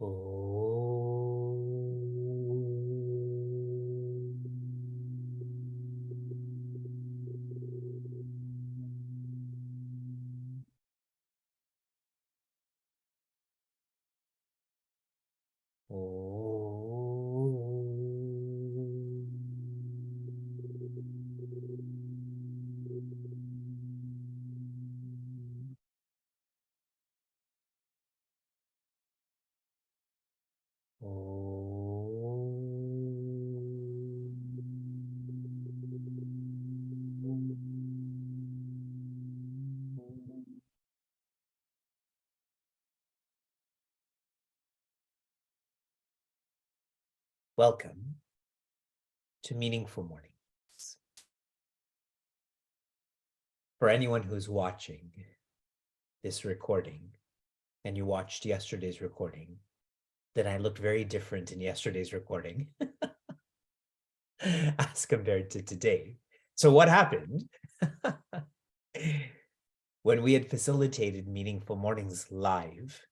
Oh. Welcome to Meaningful Mornings. For anyone who's watching this recording and you watched yesterday's recording, then I looked very different in yesterday's recording as compared to today. So what happened? When we had facilitated Meaningful Mornings live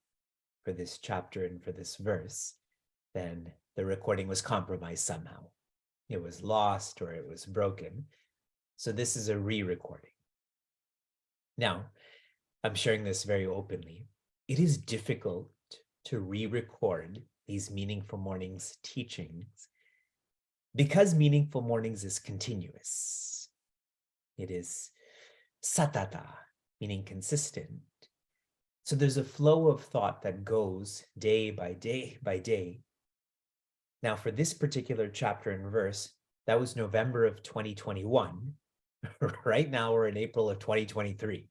for this chapter and for this verse, then the recording was compromised somehow. It was lost or it was broken. So this is a re-recording. Now, I'm sharing this very openly. It is difficult to re-record these Meaningful Mornings teachings because Meaningful Mornings is continuous. It is satata, meaning consistent. So there's a flow of thought that goes day by day by day. Now, for this particular chapter and verse, that was November of 2021. Right now, we're in April of 2023.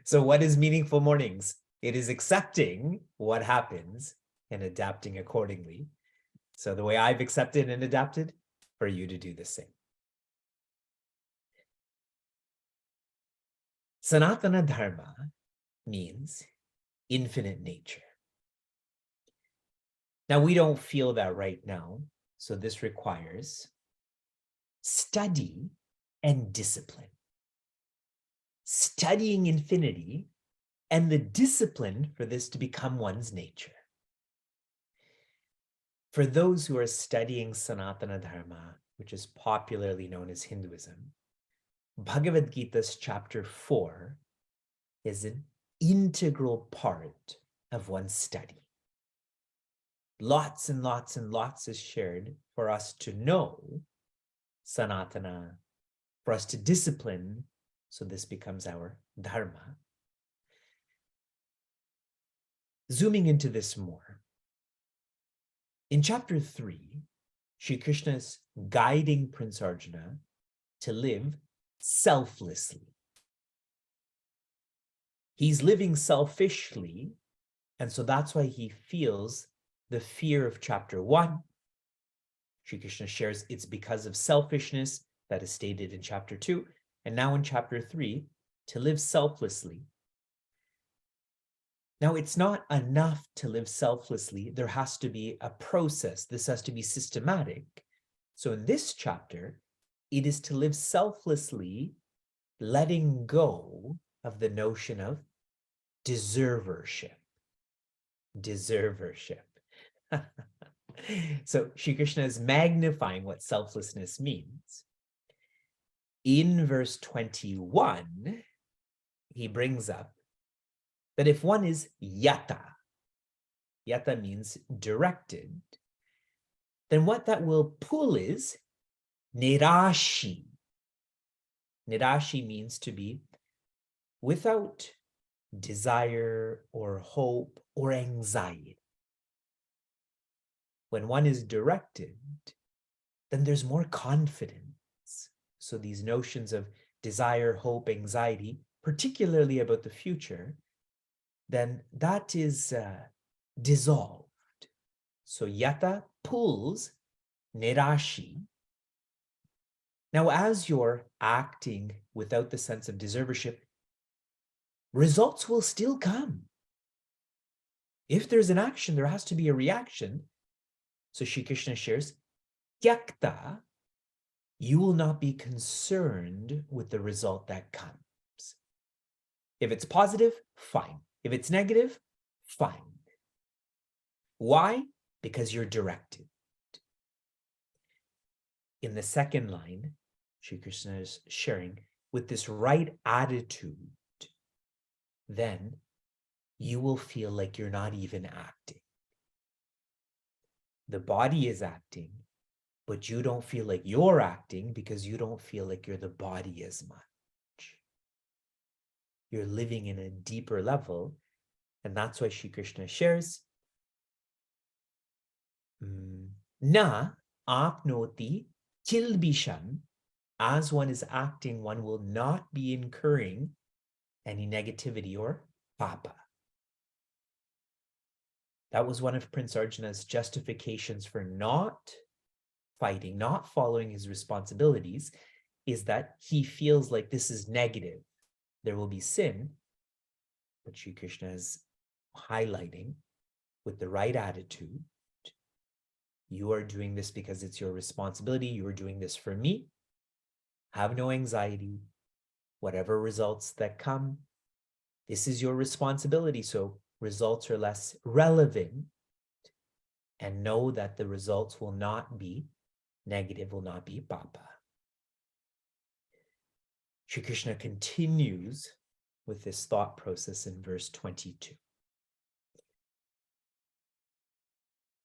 So what is Meaningful Mornings? It is accepting what happens and adapting accordingly. So the way I've accepted and adapted, for you to do the same. Sanatana Dharma means infinite nature. Now, we don't feel that right now, so this requires study and discipline. Studying infinity and the discipline for this to become one's nature. For those who are studying Sanatana Dharma, which is popularly known as Hinduism, Bhagavad Gita's chapter 4 is an integral part of one's study. Lots and lots and lots is shared for us to know Sanatana, for us to discipline, so this becomes our Dharma. Zooming into this more, in chapter 3, Shri Krishna is guiding Prince Arjuna to live selflessly. He's living selfishly, and so that's why he feels the fear of chapter 1. Shri Krishna shares it's because of selfishness that is stated in chapter 2, and now in chapter 3, to live selflessly. Now, it's not enough to live selflessly. There has to be a process. This has to be systematic. So in this chapter, it is to live selflessly, letting go of the notion of deservership. Deservership. So Shri Krishna is magnifying what selflessness means. In verse 21, he brings up that if one is yata, yata means directed, then what that will pull is nirashi. Nirashi means to be without desire or hope or anxiety. When one is directed, then there's more confidence. So these notions of desire, hope, anxiety, particularly about the future, then that is dissolved. So yata pulls nirashi. Now, as you're acting without the sense of deservership, results will still come. If there's an action, there has to be a reaction. So Shri Krishna shares, tyakta, you will not be concerned with the result that comes. If it's positive, fine. If it's negative, fine. Why? Because you're directed. In the second line, Sri Krishna is sharing, with this right attitude, then you will feel like you're not even acting. The body is acting, but you don't feel like you're acting because you don't feel like you're the body as much. You're living in a deeper level, and that's why Sri Krishna shares, na apnoti kilbishan. As one is acting, one will not be incurring any negativity or papa. That was one of Prince Arjuna's justifications for not fighting, not following his responsibilities, is that he feels like this is negative. There will be sin, but Sri Krishna is highlighting, with the right attitude, you are doing this because it's your responsibility. You are doing this for me. Have no anxiety. Whatever results that come, this is your responsibility. So results are less relevant, and know that the results will not be negative, will not be papa. Sri Krishna continues with this thought process in verse 22.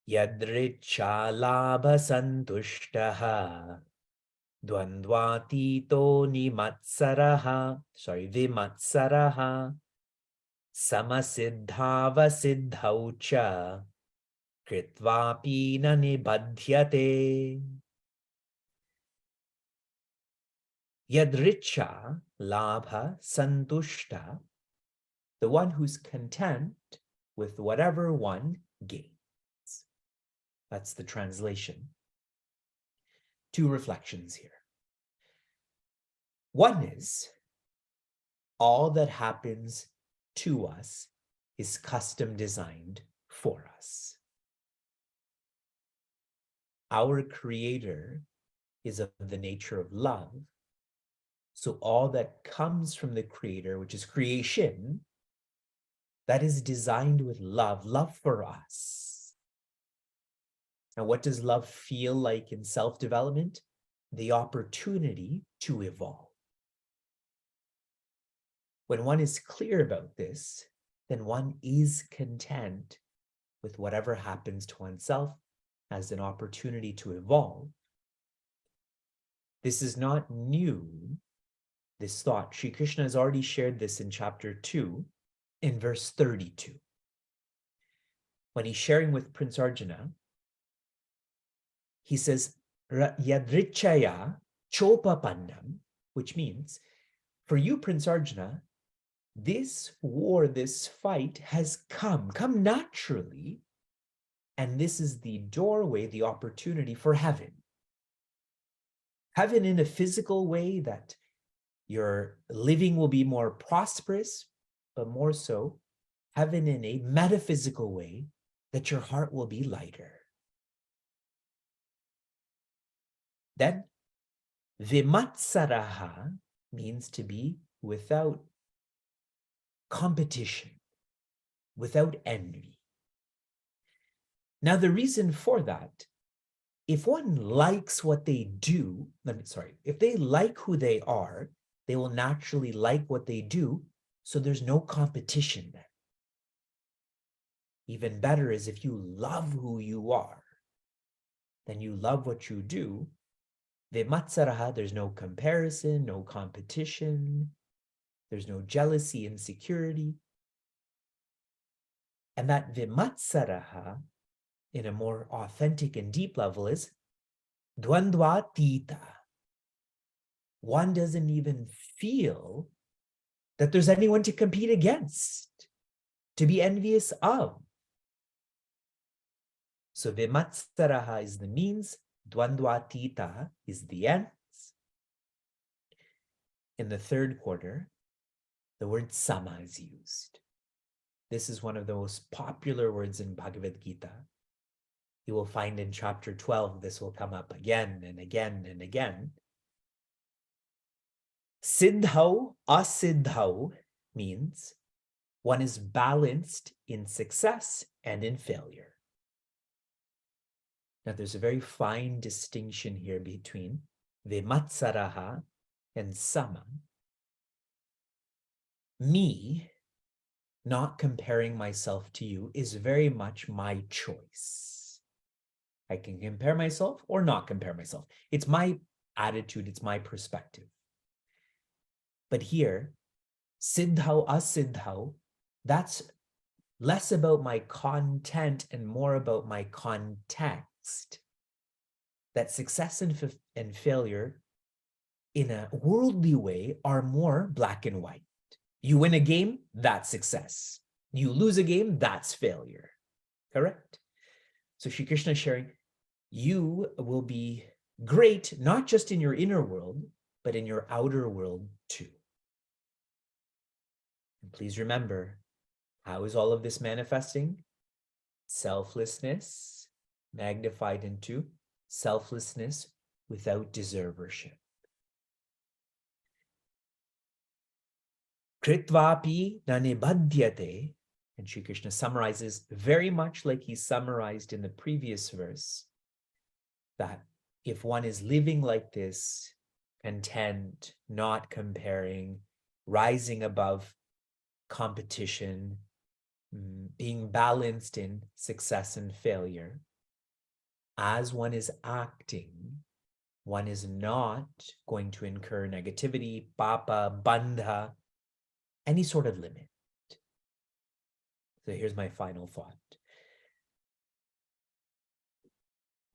Yadricha labha santushtaha dvandvatito vimatsaraha samasiddhava siddhaucha kritvapi na nibadhyate. Yadricha labha santushta, the one who's content with whatever one gains. That's the translation. Two reflections here. One is, all that happens to us is custom designed for us. Our Creator is of the nature of love. So all that comes from the Creator, which is creation, that is designed with love, love for us. Now, what does love feel like in self-development? The opportunity to evolve. When one is clear about this, then one is content with whatever happens to oneself as an opportunity to evolve. This is not new, this thought. Sri Krishna has already shared this in chapter 2, in verse 32. When he's sharing with Prince Arjuna, he says, Yadrichaya chopapannam, which means, for you, Prince Arjuna, this war, this fight has come naturally, and this is the doorway, the opportunity for heaven. Heaven in a physical way, that your living will be more prosperous, but more so, heaven in a metaphysical way, that your heart will be lighter. Then, vimatsaraha means to be without competition, without envy. Now, the reason for that, if one likes what they do, if they like who they are, they will naturally like what they do, so there's no competition then. Even better is if you love who you are, then you love what you do. Vimatsaraha, there's no comparison, no competition, there's no jealousy, insecurity. And that vimatsaraha, in a more authentic and deep level, is dvandvatita. One doesn't even feel that there's anyone to compete against, to be envious of. So vimatsaraha is the means, dvandvatita is the ends. In the third quarter, the word sama is used. This is one of the most popular words in Bhagavad Gita. You will find in chapter 12, this will come up again and again and again. Siddhau, asiddhau means One is balanced in success and in failure. Now, there's a very fine distinction here between vimatsaraha and sama. Me not comparing myself to you is very much my choice. I can compare myself or not compare myself. It's my attitude, it's my perspective. But here, siddhau, asiddhau, that's less about my content and more about my context. That success and failure in a worldly way are more black and white. You win a game, that's success. You lose a game, that's failure. Correct? So Shri Krishna is sharing, you will be great, not just in your inner world, but in your outer world too. And please remember, how is all of this manifesting? Selflessness magnified into selflessness without deservership. Kritvapi nanibhadyate, and Shri Krishna summarizes very much like he summarized in the previous verse, that if one is living like this, content, not comparing, rising above competition, being balanced in success and failure, as one is acting, one is not going to incur negativity, papa, bandha, any sort of limit. So here's my final thought.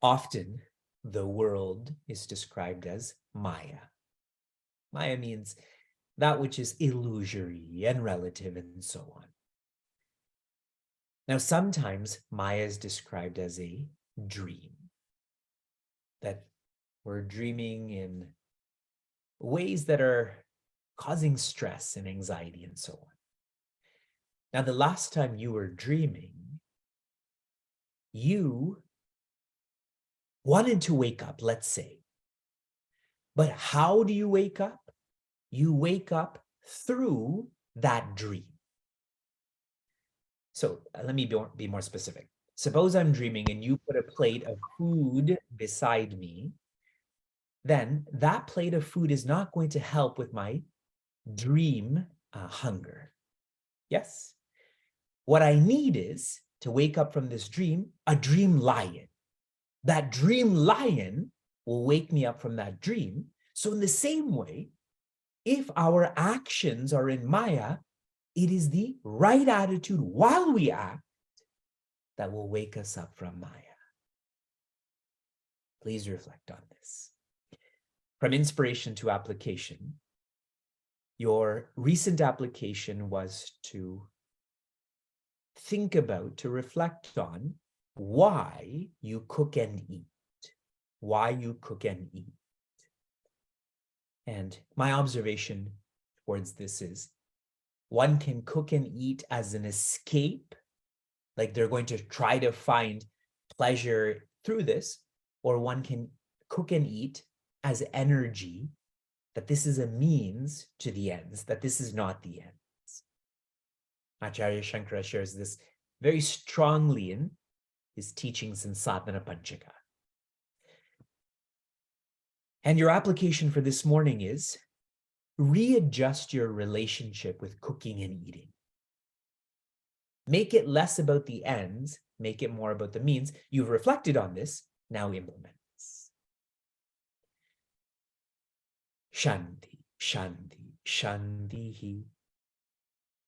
Often, the world is described as Maya. Maya means that which is illusory and relative and so on. Now, sometimes Maya is described as a dream, that we're dreaming in ways that are causing stress and anxiety and so on. Now, the last time you were dreaming, you wanted to wake up, let's say. But how do you wake up? You wake up through that dream. So let me be more specific. Suppose I'm dreaming and you put a plate of food beside me, then that plate of food is not going to help with my dream hunger. Yes? What I need is to wake up from this dream, a dream lion. That dream lion will wake me up from that dream. So in the same way, if our actions are in Maya, it is the right attitude while we act that will wake us up from Maya. Please reflect on this. From inspiration to application, your recent application was to think about, to reflect on why you cook and eat. Why you cook and eat. And my observation towards this is, one can cook and eat as an escape, like they're going to try to find pleasure through this, or one can cook and eat as energy, that this is a means to the ends, that this is not the ends. Acharya Shankara shares this very strongly in his teachings in Sadhana Panchaka. And your application for this morning is readjust your relationship with cooking and eating. Make it less about the ends, make it more about the means. You've reflected on this, now implement this. Shanti, Shanti, Shantihi.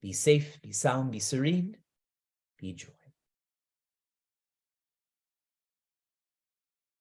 Be safe, be sound, be serene, be joy.